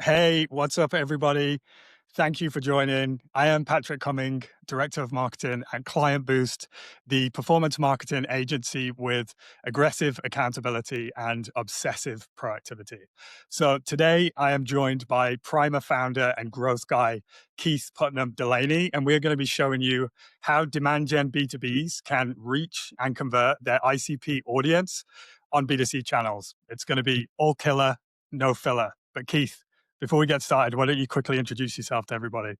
Hey, what's up, everybody? Thank you for joining. I am Patrick Cumming, Director of Marketing at ClientBoost, the performance marketing agency with aggressive accountability and obsessive proactivity. So today I am joined by Primer founder and growth guy, Keith Putnam Delaney, and we're going to be showing you how demand gen B2Bs can reach and convert their ICP audience on B2C channels. It's going to be all killer, no filler. But Keith, before we get started, why don't you quickly introduce yourself to everybody?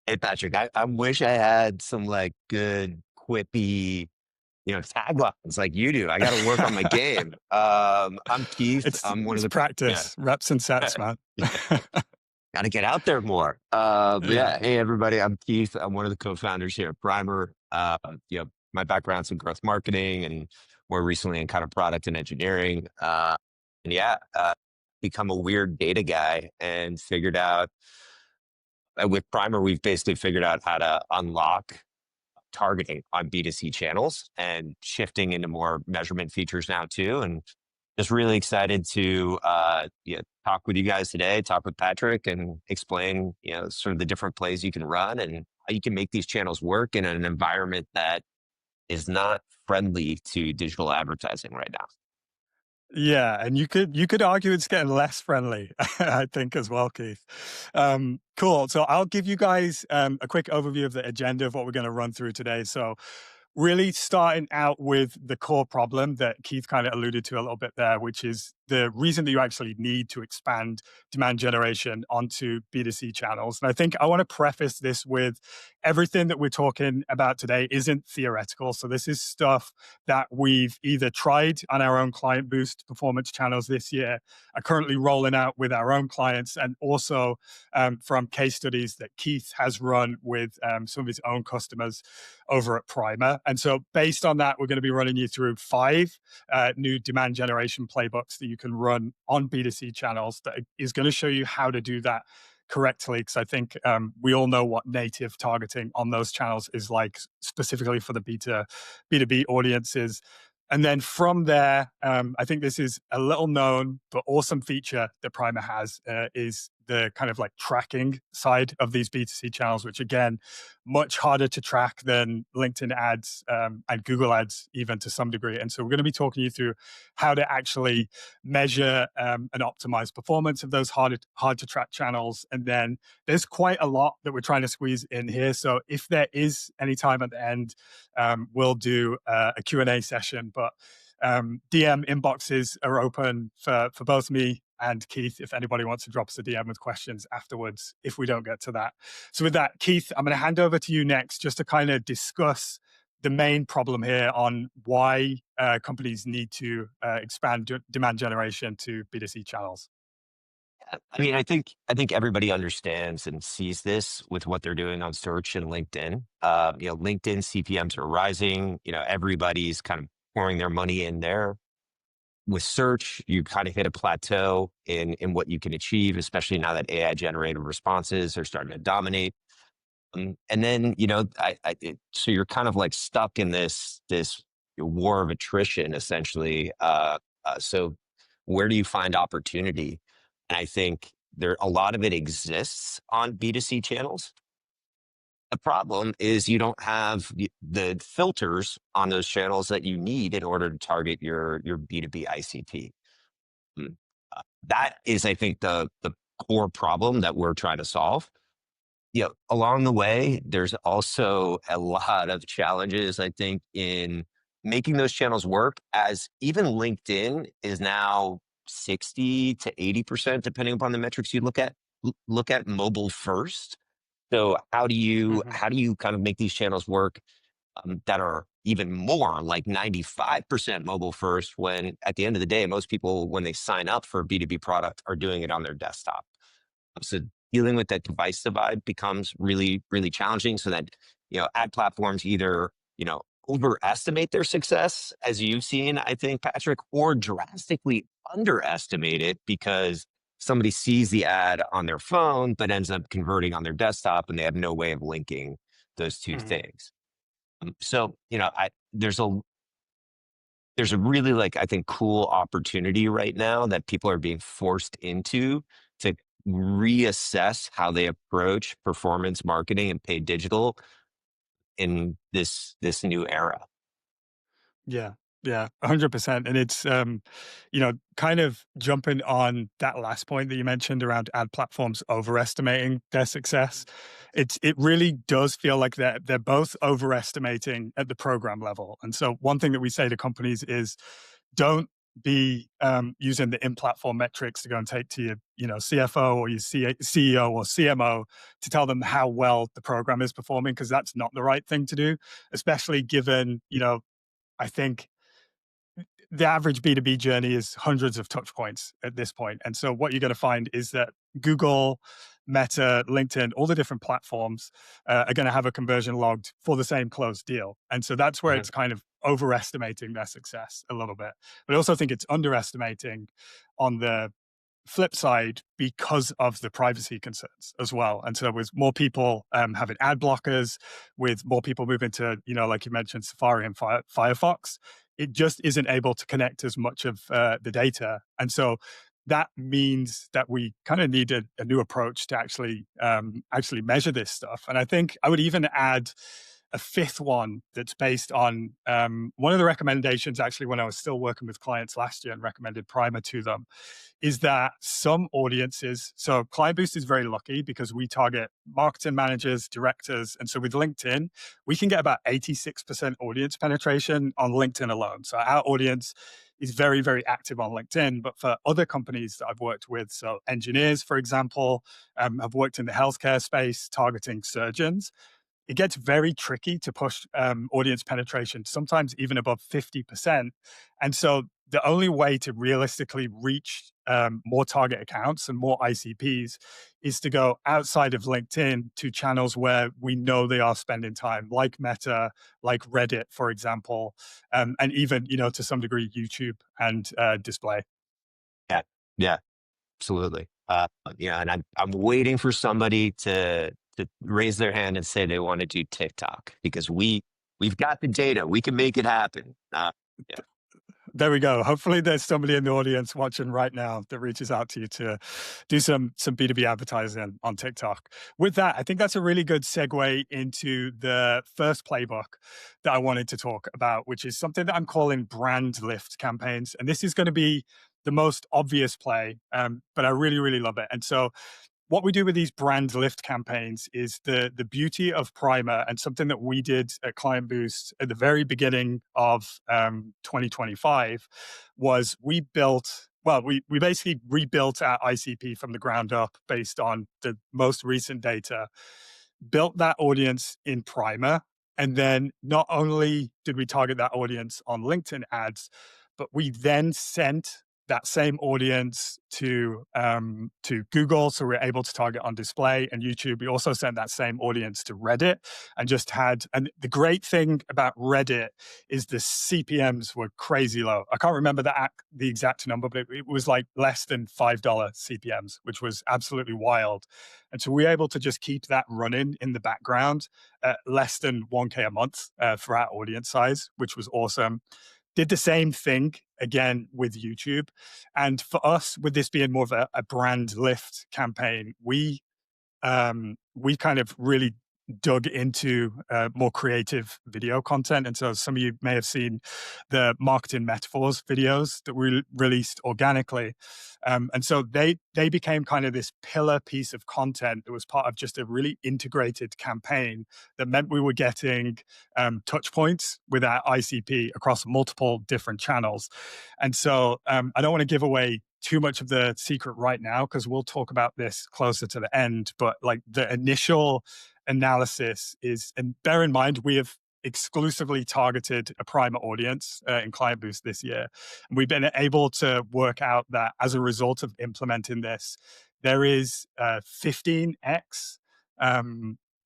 Hey Patrick, I wish I had some like good quippy, taglines like you do. I got to work on my game. I'm Keith. I'm one of it's the yeah, practice, reps and sets, man. got to get out there more. Yeah. Hey everybody, I'm Keith. I'm one of the co-founders here at Primer. My background's in growth marketing and more recently in kind of product and engineering. Become a weird data guy and figured out with Primer, we've basically figured out how to unlock targeting on B2C channels and shifting into more measurement features now too. And just really excited to talk with you guys today, talk with Patrick and explain, sort of the different plays you can run and how you can make these channels work in an environment that is not friendly to digital advertising right now. Yeah, and you could argue it's getting less friendly, I think, as well, Keith. Cool. So I'll give you guys a quick overview of the agenda of what we're going to run through today. So really starting out with the core problem that Keith kind of alluded to a little bit there, which is the reason that you actually need to expand demand generation onto B2C channels. And I think I want to preface this with everything that we're talking about today isn't theoretical. So this is stuff that we've either tried on our own ClientBoost performance channels this year, are currently rolling out with our own clients, and also from case studies that Keith has run with some of his own customers over at Primer. And so based on that, we're going to be running you through 5 new demand generation playbooks that you can run on B2C channels that is going to show you how to do that correctly, because I think we all know what native targeting on those channels is like, specifically for the B2B audiences. And then from there, I think this is a little known but awesome feature that Primer has is the kind of like tracking side of these B2C channels, which again, much harder to track than LinkedIn ads and Google ads, even to some degree. And so we're going to be talking you through how to actually measure and optimize performance of those hard to track channels. And then there's quite a lot that we're trying to squeeze in here. So if there is any time at the end, we'll do a Q&A session. But DM inboxes are open for both me and Keith if anybody wants to drop us a DM with questions afterwards if we don't get to that. So with that, Keith, I'm going to hand over to you next just to kind of discuss the main problem here on why companies need to expand demand generation to B2C channels. I mean, I think everybody understands and sees this with what they're doing on search and LinkedIn. LinkedIn CPMs are rising. Everybody's kind of pouring their money in there. With search, you kind of hit a plateau in what you can achieve, especially now that AI generated responses are starting to dominate. And then, so you're kind of like stuck in this war of attrition, essentially. So where do you find opportunity? And I think a lot of it exists on B2C channels. The problem is you don't have the filters on those channels that you need in order to target your B2B ICP. Mm. That is, I think, the core problem that we're trying to solve. Along the way, there's also a lot of challenges, I think, in making those channels work, as even LinkedIn is now 60 to 80%, depending upon the metrics you look at mobile first. So Mhm. how do you kind of make these channels work that are even more like 95% mobile first, when at the end of the day, most people, when they sign up for a B2B product, are doing it on their desktop. So dealing with that device divide becomes really, really challenging, so that, ad platforms either, overestimate their success, as you've seen, I think, Patrick, or drastically underestimate it because somebody sees the ad on their phone, but ends up converting on their desktop and they have no way of linking those two Mhm. things. So, there's a really, like, I think, cool opportunity right now that people are being forced into to reassess how they approach performance marketing and paid digital in this new era. Yeah. Yeah, 100%. And it's, kind of jumping on that last point that you mentioned around ad platforms overestimating their success. It really does feel like they're both overestimating at the program level. And so one thing that we say to companies is don't be using the in-platform metrics to go and take to your, CFO or your CEO or CMO to tell them how well the program is performing, because that's not the right thing to do, especially given, I think the average B2B journey is hundreds of touch points at this point. And so what you're going to find is that Google, Meta, LinkedIn, all the different platforms are going to have a conversion logged for the same closed deal. And so that's where Mhm. it's kind of overestimating their success a little bit. But I also think it's underestimating on the flip side because of the privacy concerns as well. And so with more people having ad blockers, with more people moving to, like you mentioned, Safari and Firefox, it just isn't able to connect as much of the data. And so that means that we kind of need a new approach to actually measure this stuff. And I think I would even add a fifth one that's based on one of the recommendations, actually, when I was still working with clients last year and recommended Primer to them, is that some audiences, so KlientBoost is very lucky because we target marketing managers, directors. And so with LinkedIn, we can get about 86% audience penetration on LinkedIn alone. So our audience is very, very active on LinkedIn. But for other companies that I've worked with, so engineers, for example, have worked in the healthcare space targeting surgeons, it gets very tricky to push audience penetration, sometimes even above 50%. And so the only way to realistically reach more target accounts and more ICPs is to go outside of LinkedIn to channels where we know they are spending time, like Meta, like Reddit, for example, and even, to some degree, YouTube and display. Yeah, yeah, absolutely. Yeah, and I'm waiting for somebody to raise their hand and say they want to do TikTok because we've got the data. We can make it happen. Yeah. There we go. Hopefully there's somebody in the audience watching right now that reaches out to you to do some B2B advertising on TikTok. With that, I think that's a really good segue into the first playbook that I wanted to talk about, which is something that I'm calling brand lift campaigns. And this is going to be the most obvious play, but I really, really love it. And so what we do with these brand lift campaigns is the beauty of Primer, and something that we did at KlientBoost at the very beginning of 2025 was we basically rebuilt our ICP from the ground up based on the most recent data, built that audience in Primer, and then not only did we target that audience on LinkedIn ads, but we then sent that same audience to Google, so we're able to target on display and YouTube. We also sent that same audience to Reddit, and and the great thing about Reddit is the CPMs were crazy low. I can't remember the exact number, but it was like less than $5 CPMs, which was absolutely wild. And so we were able to just keep that running in the background at less than 1K a month for our audience size, which was awesome. Did the same thing again with YouTube. And for us, with this being more of a brand lift campaign, we kind of really dug into more creative video content. And so some of you may have seen the marketing metaphors videos that we released organically. And so they became kind of this pillar piece of content that was part of just a really integrated campaign that meant we were getting touch points with our ICP across multiple different channels. And so I don't want to give away too much of the secret right now because we'll talk about this closer to the end. But like the initial analysis is, and bear in mind, we have exclusively targeted a Primer audience in KlientBoost this year. And we've been able to work out that as a result of implementing this, there is 15x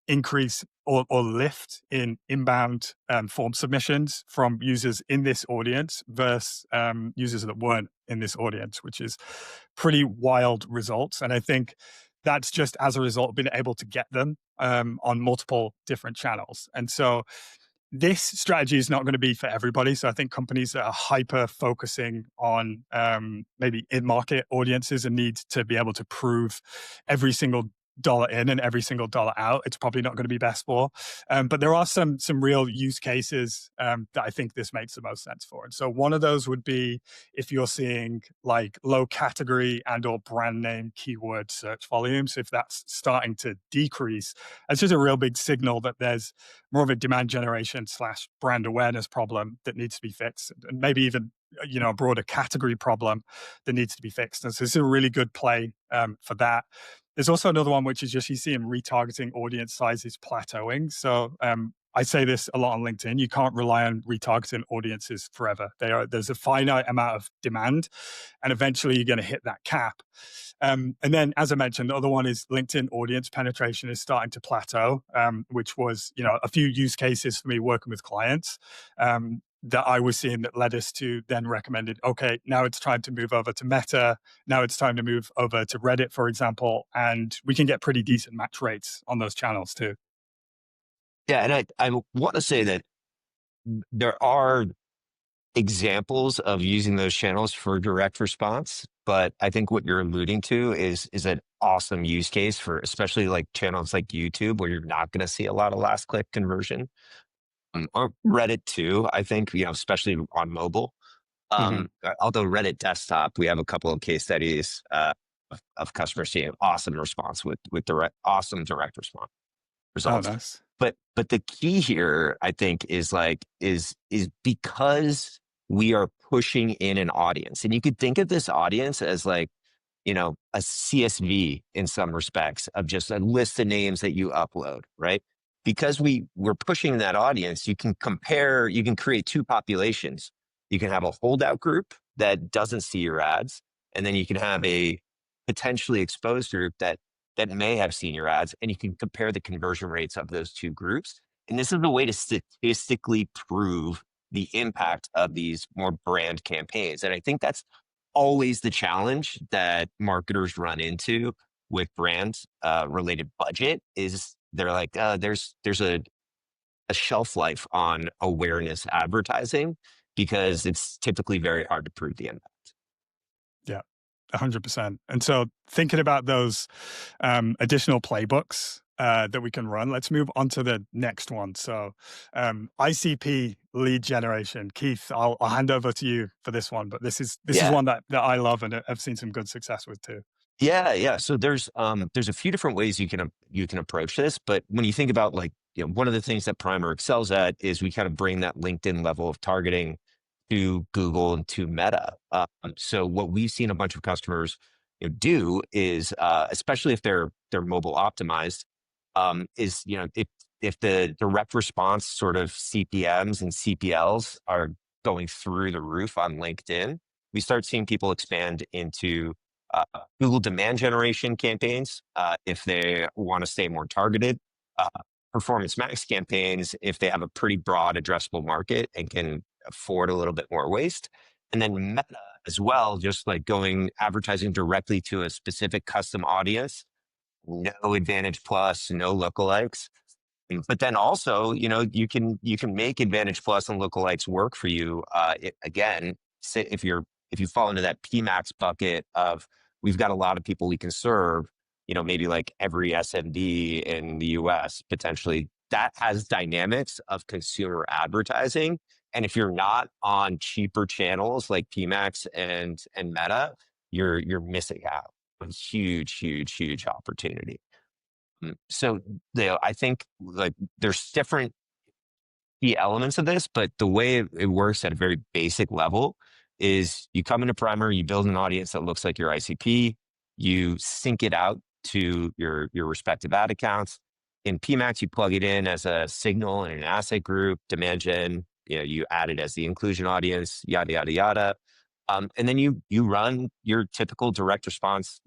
increase or lift in inbound form submissions from users in this audience versus users that weren't in this audience, which is pretty wild results. And I think that's just as a result of being able to get them on multiple different channels. And so this strategy is not going to be for everybody. So I think companies that are hyper focusing on maybe in-market audiences and need to be able to prove every single dollar in and every single dollar out, it's probably not going to be best for. But there are some real use cases that I think this makes the most sense for. And so one of those would be if you're seeing like low category and or brand name keyword search volumes, if that's starting to decrease, it's just a real big signal that there's more of a demand generation slash brand awareness problem that needs to be fixed, and maybe even a broader category problem that needs to be fixed. And so this is a really good play for that. There's also another one, which is just you see in retargeting audience sizes plateauing. So I say this a lot on LinkedIn. You can't rely on retargeting audiences forever. There's a finite amount of demand, and eventually you're going to hit that cap. And then, as I mentioned, the other one is LinkedIn audience penetration is starting to plateau, which was a few use cases for me working with clients that I was seeing that led us to then recommended, okay, now it's time to move over to Meta. Now it's time to move over to Reddit, for example, and we can get pretty decent match rates on those channels too. Yeah, and I want to say that there are examples of using those channels for direct response, but I think what you're alluding to is an awesome use case for especially like channels like YouTube, where you're not going to see a lot of last click conversion. Or Reddit too, I think, especially on mobile. Mm-hmm. Although Reddit desktop, we have a couple of case studies of customers seeing awesome response with awesome direct response Oh, results. nice. But the key here, I think, is because we are pushing in an audience, and you could think of this audience as like, a CSV in some respects of just a list of names that you upload, right? Because we're pushing that audience, you can create two populations. You can have a holdout group that doesn't see your ads, and then you can have a potentially exposed group that may have seen your ads, and you can compare the conversion rates of those two groups. And this is a way to statistically prove the impact of these more brand campaigns. And I think that's always the challenge that marketers run into with brands related budget is they're like, there's a shelf life on awareness advertising because it's typically very hard to prove the impact. Yeah, 100%. And so thinking about those additional playbooks that we can run, let's move on to the next one. So ICP lead generation. Keith, I'll hand over to you for this one, but this is Yeah. one that I love and I've seen some good success with too. Yeah. So there's a few different ways you can approach this, but when you think about like, one of the things that Primer excels at is we kind of bring that LinkedIn level of targeting to Google and to Meta. So what we've seen a bunch of customers do is, especially if they're mobile optimized, is if the direct response sort of CPMs and CPLs are going through the roof on LinkedIn, we start seeing people expand into uh, Google demand generation campaigns if they want to stay more targeted, uh, performance max campaigns if they have a pretty broad addressable market and can afford a little bit more waste, and then Meta as well, just like going advertising directly to a specific custom audience, no Advantage Plus, no lookalikes. But then also, you can make Advantage Plus and lookalikes work for you. Again, say if you fall into that PMAX bucket of we've got a lot of people we can serve, maybe like every SMB in the US potentially, that has dynamics of consumer advertising. And if you're not on cheaper channels like PMAX and Meta, you're missing out on huge opportunity. So I think like there's different key elements of this, but the way it works at a very basic level is you come into Primer, you build an audience that looks like your ICP, you sync it out to your respective ad accounts. In PMAX, you plug it in as a signal in an asset group, demand gen, you add it as the inclusion audience, yada, yada, yada. And then you run your typical direct response,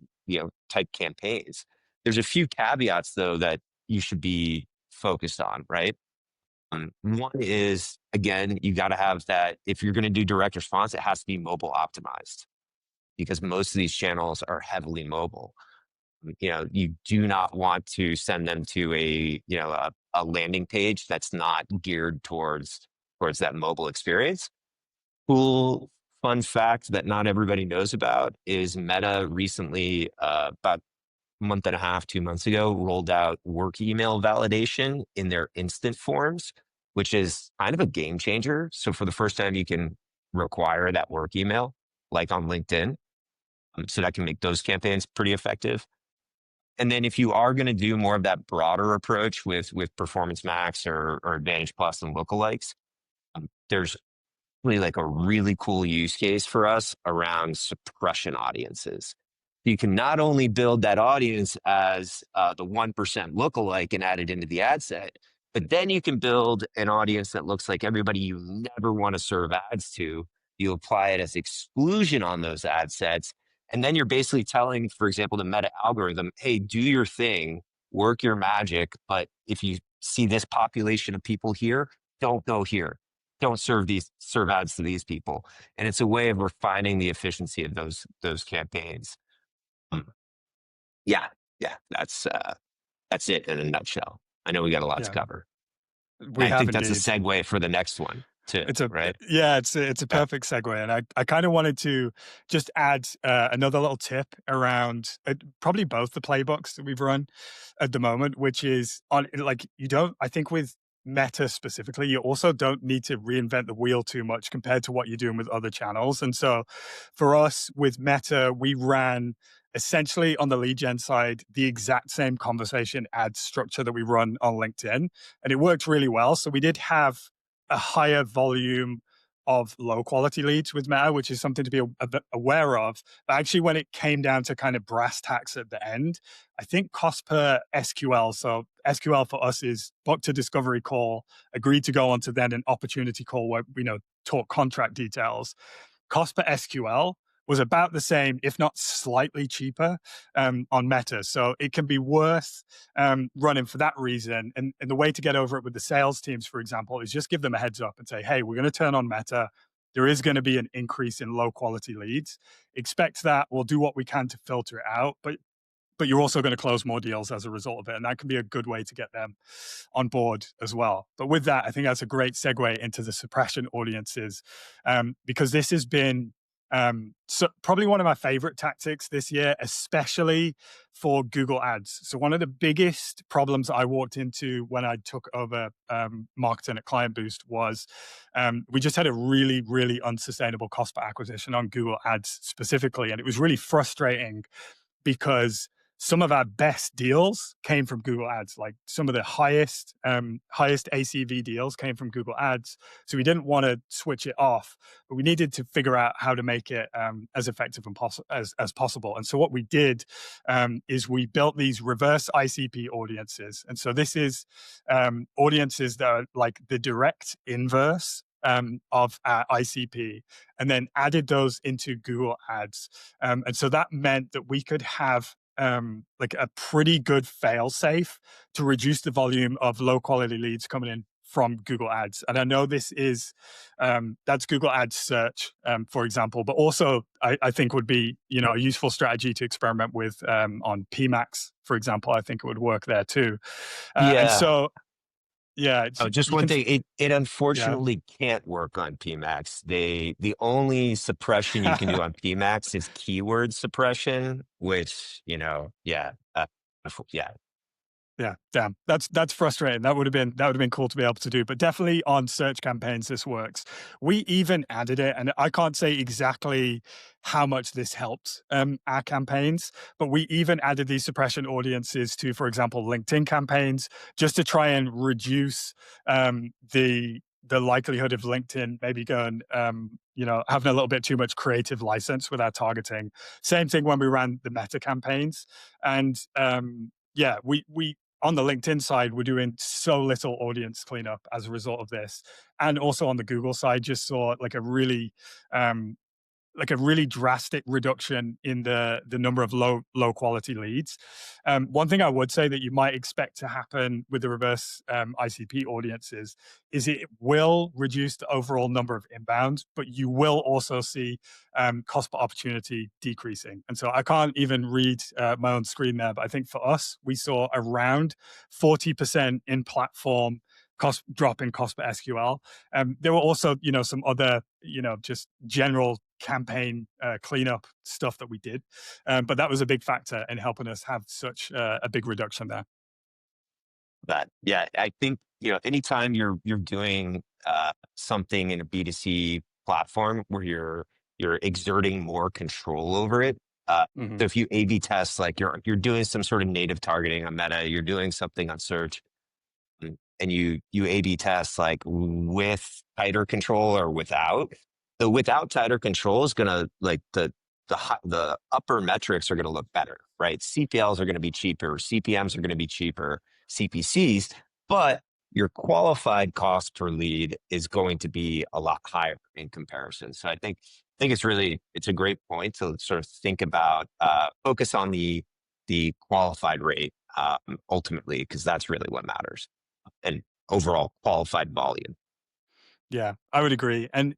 type campaigns. There's a few caveats though that you should be focused on, right? One is, again, you got to have that. If you're going to do direct response, it has to be mobile optimized because most of these channels are heavily mobile. You do not want to send them to a landing page that's not geared towards that mobile experience. Cool fun fact that not everybody knows about is Meta recently, about month and a half, 2 months ago, rolled out work email validation in their instant forms, which is kind of a game changer. So for the first time, you can require that work email, like on LinkedIn. So that can make those campaigns pretty effective. And then if you are going to do more of that broader approach with Performance Max or Advantage Plus and lookalikes, there's really like a really cool use case for us around suppression audiences. You can not only build that audience as the 1% lookalike and add it into the ad set, but then you can build an audience that looks like everybody you never want to serve ads to. You apply it as exclusion on those ad sets. And then you're basically telling, for example, the Meta algorithm, hey, do your thing, work your magic. But if you see this population of people here, don't go here. Don't serve ads to these people. And it's a way of refining the efficiency of those campaigns. Mm. Yeah, yeah, that's it in a nutshell. I know we got a lot to Yeah, cover. we I have think that's a indeed. segue for the next one too, It's a right? yeah, it's a Yeah. perfect segue, and I kind of wanted to just add another little tip around probably both the playbooks that we've run at the moment, which is on like you don't. I think with Meta specifically, you also don't need to reinvent the wheel too much compared to what you're doing with other channels. And so, for us with Meta, we ran essentially on the lead gen side the exact same conversation ad structure that we run on LinkedIn, and it worked really well. So we did have a higher volume of low quality leads with Meta, which is something to be aware of. But actually, when it came down to kind of brass tacks at the end, I think cost per SQL. So SQL for us is book to discovery call, agreed to go on to then an opportunity call where we talk contract details. Cost per SQL was about the same, if not slightly cheaper, on Meta. So it can be worth running for that reason. And the way to get over it with the sales teams, for example, is just give them a heads up and say, hey, we're going to turn on Meta. There is going to be an increase in low quality leads. Expect that. We'll do what we can to filter it out. But you're also going to close more deals as a result of it. And that can be a good way to get them on board as well. But with that, I think that's a great segue into the suppression audiences, because this has been probably one of my favorite tactics this year, especially for Google Ads. So one of the biggest problems I walked into when I took over marketing at KlientBoost was we just had a really, really unsustainable cost per acquisition on Google Ads specifically. And it was really frustrating because some of our best deals came from Google Ads. Like some of the highest ACV deals came from Google Ads. So we didn't want to switch it off, but we needed to figure out how to make it as effective and as possible. And so what we did is we built these reverse ICP audiences. And so this is audiences that are like the direct inverse of our ICP, and then added those into Google Ads. And so that meant that we could have like a pretty good fail safe to reduce the volume of low quality leads coming in from Google Ads. And I know this is that's Google Ads search, for example, but also I think would be a useful strategy to experiment with on PMax, for example. I think it would work there too. And Yeah. so yeah, Oh, just you one can thing. It yeah. unfortunately can't work on PMax. The only suppression you can do on PMax is keyword suppression, which, yeah. Yeah. Yeah, damn. That's frustrating. That would have been cool to be able to do, but definitely on search campaigns this works. We even added it, and I can't say exactly how much this helped our campaigns, but we even added these suppression audiences to, for example, LinkedIn campaigns, just to try and reduce the likelihood of LinkedIn maybe going having a little bit too much creative license with our targeting. Same thing when we ran the Meta campaigns, and yeah, we on the LinkedIn side, we're doing so little audience cleanup as a result of this. And also on the Google side, just saw like a really like a really drastic reduction in the number of low quality leads. One thing I would say that you might expect to happen with the reverse ICP audiences is it will reduce the overall number of inbounds, but you will also see cost per opportunity decreasing. And so I can't even read my own screen there, but I think for us, we saw around 40% in platform cost drop in cost per SQL. There were also, some other, just general campaign cleanup stuff that we did, but that was a big factor in helping us have such a big reduction there. That yeah, I think anytime you're doing something in a B2C platform where you're exerting more control over it. Hmm. So if you A/B test, like you're doing some sort of native targeting on Meta, you're doing something on search, and you A/B test like with tighter control or without. The without tighter control is gonna like the upper metrics are gonna look better, right? CPLs are gonna be cheaper, CPMs are gonna be cheaper, CPCs, but your qualified cost per lead is going to be a lot higher in comparison. So I think it's a great point to sort of think about focus on the qualified rate ultimately, because that's really what matters, and overall qualified volume. Yeah, I would agree. And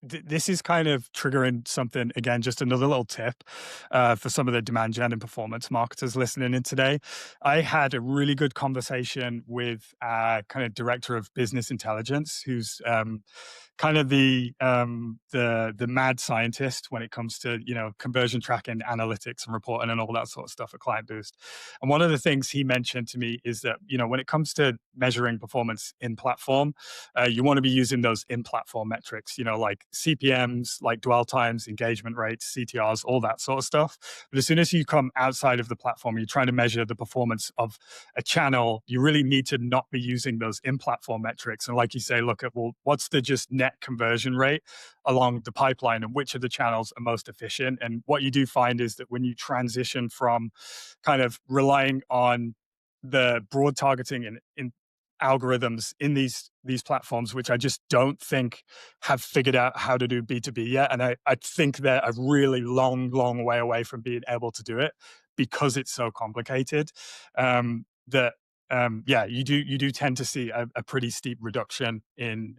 this is kind of triggering something again. Just another little tip for some of the demand gen and performance marketers listening in today. I had a really good conversation with kind of director of business intelligence, who's kind of the mad scientist when it comes to conversion tracking, analytics, and reporting, and all that sort of stuff at KlientBoost. And one of the things he mentioned to me is that when it comes to measuring performance in platform, you want to be using those in-platform metrics, like CPMs, like dwell times, engagement rates, CTRs, all that sort of stuff. But as soon as you come outside of the platform, you're trying to measure the performance of a channel, you really need to not be using those in-platform metrics. And like you say, look at, well, what's the just net conversion rate along the pipeline and which of the channels are most efficient? And what you do find is that when you transition from kind of relying on the broad targeting in algorithms in these platforms, which I just don't think have figured out how to do B2B yet. And I think they're a really long way away from being able to do it because it's so complicated. That yeah, you do tend to see a pretty steep reduction in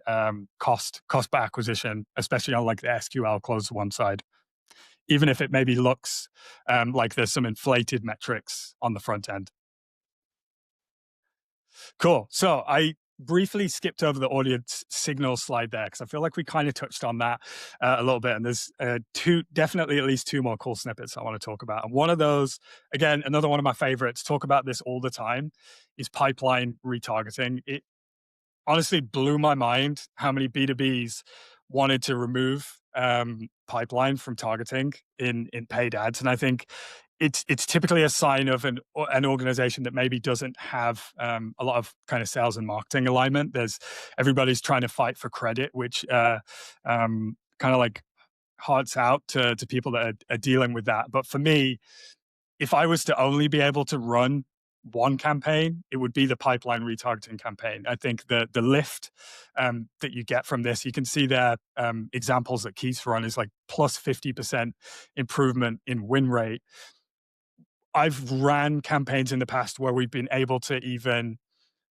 cost per acquisition, especially on like the SQL closed one side, even if it maybe looks like there's some inflated metrics on the front end. Cool. So I briefly skipped over the audience signal slide there because I feel like we kind of touched on that a little bit. And there's definitely at least two more cool snippets I want to talk about. And one of those, again, another one of my favorites, talk about this all the time, is pipeline retargeting. It honestly blew my mind how many B2Bs wanted to remove pipeline from targeting in paid ads. And I think it's typically a sign of an organization that maybe doesn't have a lot of kind of sales and marketing alignment. Everybody's trying to fight for credit, which kind of like hearts out to people that are dealing with that. But for me, if I was to only be able to run one campaign, it would be the pipeline retargeting campaign. I think the lift that you get from this, you can see there examples that Keith's run is like plus 50% improvement in win rate. I've ran campaigns in the past where we've been able to even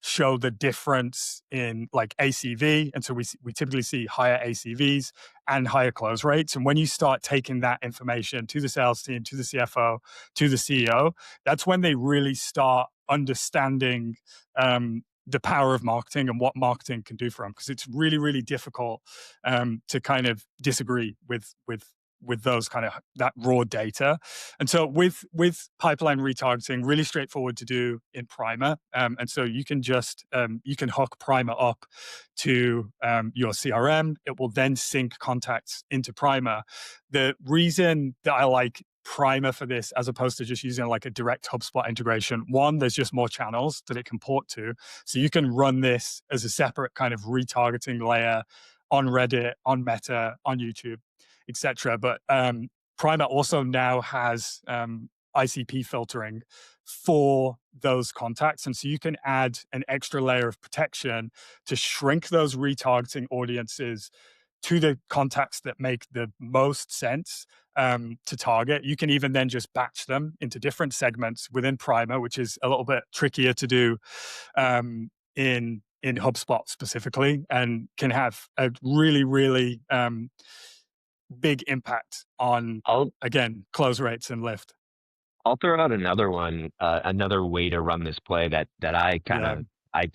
show the difference in like ACV. And so we typically see higher ACVs and higher close rates. And when you start taking that information to the sales team, to the CFO, to the CEO, that's when they really start understanding the power of marketing and what marketing can do for them. Because it's really difficult to kind of disagree with those kind of that raw data. And so with pipeline retargeting, really straightforward to do in Primer. And so you can just you can hook Primer up to your CRM. It will then sync contacts into Primer. The reason that I like Primer for this, as opposed to just using like a direct HubSpot integration, one, there's just more channels that it can port to. So you can run this as a separate kind of retargeting layer on Reddit, on Meta, on YouTube, etc. But Primer also now has ICP filtering for those contacts. And so you can add an extra layer of protection to shrink those retargeting audiences to the contacts that make the most sense to target. You can even then just batch them into different segments within Primer, which is a little bit trickier to do in HubSpot specifically, and can have a really, really big impact on, I'll again, close rates and lift. I'll throw out another one, another way to run this play that I kind Yeah, of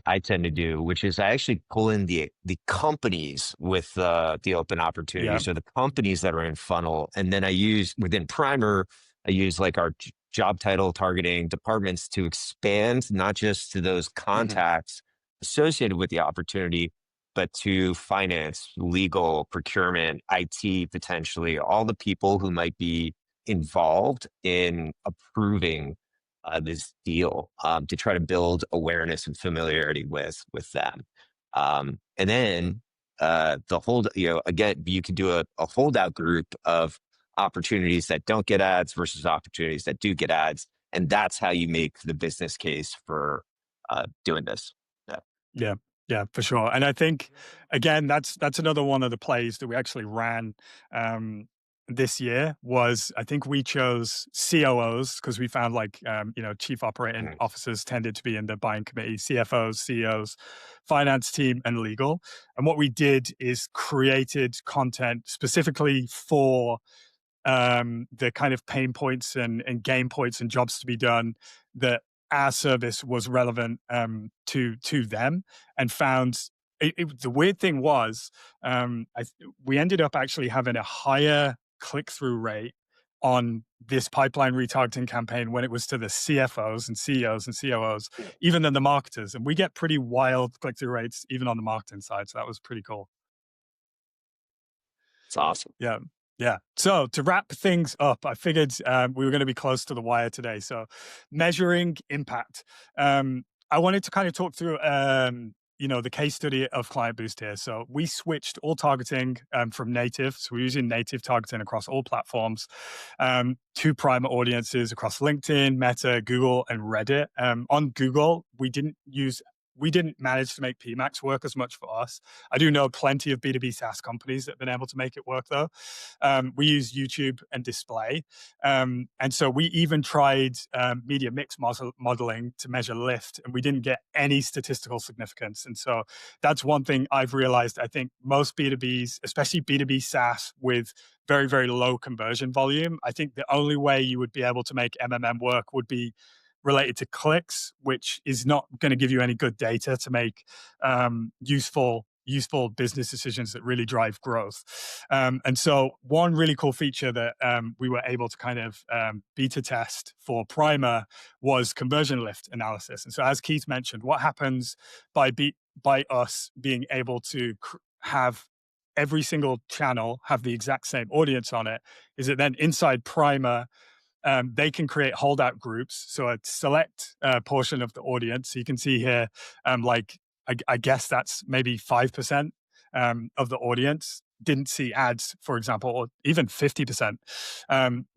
I tend to do, which is I actually pull in the companies with the open yeah, opportunities or the companies that are in funnel, and then I use within Primer, I use like our job title targeting departments to expand not just to those hmm, contacts associated with the opportunity, but to finance, legal, procurement, IT, potentially all the people who might be involved in approving this deal to try to build awareness and familiarity with them. And then the hold, again, you could do a holdout group of opportunities that don't get ads versus opportunities that do get ads. And that's how you make the business case for doing this. Yeah. yeah, yeah, for sure. And I think again, that's another one of the plays that we actually ran this year. Was I think we chose COOs because we found like chief operating Mhm. officers tended to be in the buying committee, CFOs, CEOs, finance team, and legal. And what we did is created content specifically for the kind of pain points and gain points and jobs to be done that our service was relevant to them, and found the weird thing was we ended up actually having a higher click-through rate on this pipeline retargeting campaign when it was to the CFOs and CEOs and COOs, even than the marketers. And we get pretty wild click-through rates even on the marketing side. So that was pretty cool. It's awesome. Yeah. Yeah. So to wrap things up, I figured we were going to be close to the wire today. So measuring impact. I wanted to kind of talk through, the case study of ClientBoost here. So we switched all targeting from native. So we're using native targeting across all platforms to Primer audiences across LinkedIn, Meta, Google, and Reddit. On Google, we didn't manage to make PMAX work as much for us. I do know plenty of B2B SaaS companies that have been able to make it work though. We use YouTube and display. And so we even tried media mix modeling to measure lift, and we didn't get any statistical significance. And so that's one thing I've realized. I think most B2Bs, especially B2B SaaS with very, very low conversion volume, I think the only way you would be able to make MMM work would be related to clicks, which is not going to give you any good data to make useful business decisions that really drive growth. And so one really cool feature that we were able to kind of beta test for Primer was conversion lift analysis. And so as Keith mentioned, what happens by us being able to have every single channel have the exact same audience on it is that then inside Primer, they can create holdout groups. So a select portion of the audience. So you can see here, I guess that's maybe 5% of the audience didn't see ads, for example, or even 50%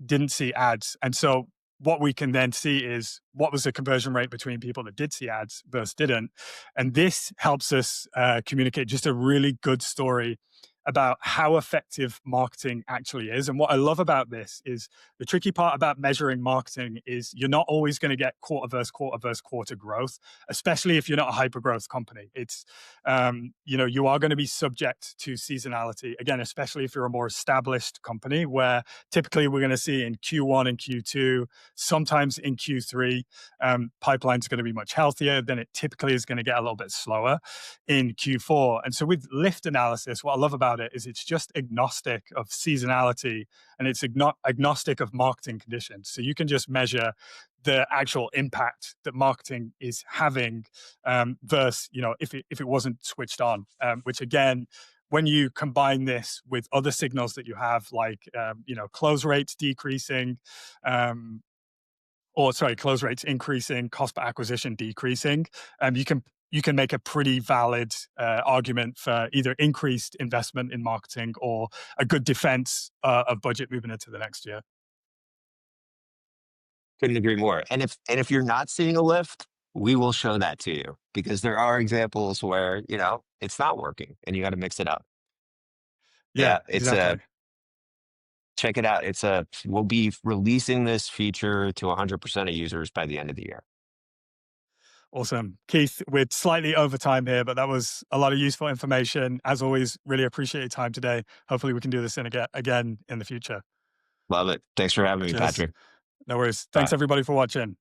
didn't see ads. And so what we can then see is what was the conversion rate between people that did see ads versus didn't. And this helps us communicate just a really good story about how effective marketing actually is. And what I love about this is the tricky part about measuring marketing is you're not always going to get quarter versus quarter versus quarter growth, especially if you're not a hyper growth company. It's, you are going to be subject to seasonality, again, especially if you're a more established company where typically we're going to see in Q1 and Q2, sometimes in Q3, pipeline's going to be much healthier. Then it typically is going to get a little bit slower in Q4. And so with lift analysis, what I love about it is it's just agnostic of seasonality, and it's agnostic of marketing conditions. So you can just measure the actual impact that marketing is having versus, if it wasn't switched on, which again, when you combine this with other signals that you have, like, close rates decreasing, close rates increasing, cost per acquisition decreasing, you can make a pretty valid argument for either increased investment in marketing or a good defense of budget moving into the next year. Couldn't agree more. And if you're not seeing a lift, we will show that to you because there are examples where, it's not working and you got to mix it up. Yeah, Yeah, it's a exactly. check it out. We'll be releasing this feature to 100% of users by the end of the year. Awesome. Keith, we're slightly over time here, but that was a lot of useful information. As always, really appreciate your time today. Hopefully we can do this again in the future. Love it. Thanks for having me, Cheers. Patrick. No worries. Thanks Bye. everybody for watching.